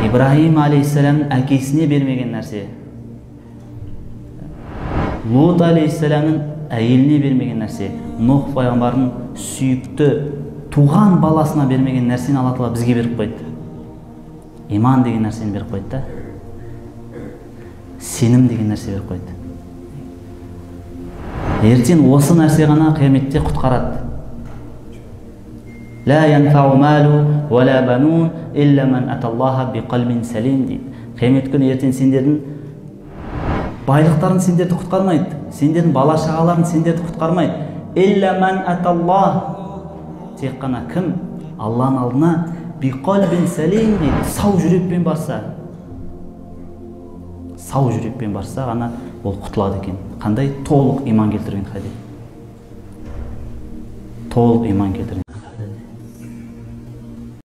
Ибрахим алейхиссаламдын әкесіне бермеген нәрсе, Лут алейхиссаламдын әйеліне бермеген нәрсе, Нух пайғамбардың сүйікті туған баласына бермеген нәрсені Алла Тағала бізге беріп қойды. Иман деген нәрсені беріп қойды да. Сенім деген нәрсе беріп қойды. Ертең осы нәрсе ғана қияметте құтқарады. Ла янфау малу ва ла банун илля ман аталлаха биқалбин салим дейді. Қиямет күні ертең сендердің байлықтарың сендерді құтқармайды, сендердің бала шағаларың сендерді құтқармайды. Илля ман аталлах, тек қана кім Алланың алдына биқалбин салим дейді, сау жүрекпен барса, сау жүрекпен барса ғана ол құтылады екен. Қандай? Толық иман келтірген хадис. Толық иман келтірген.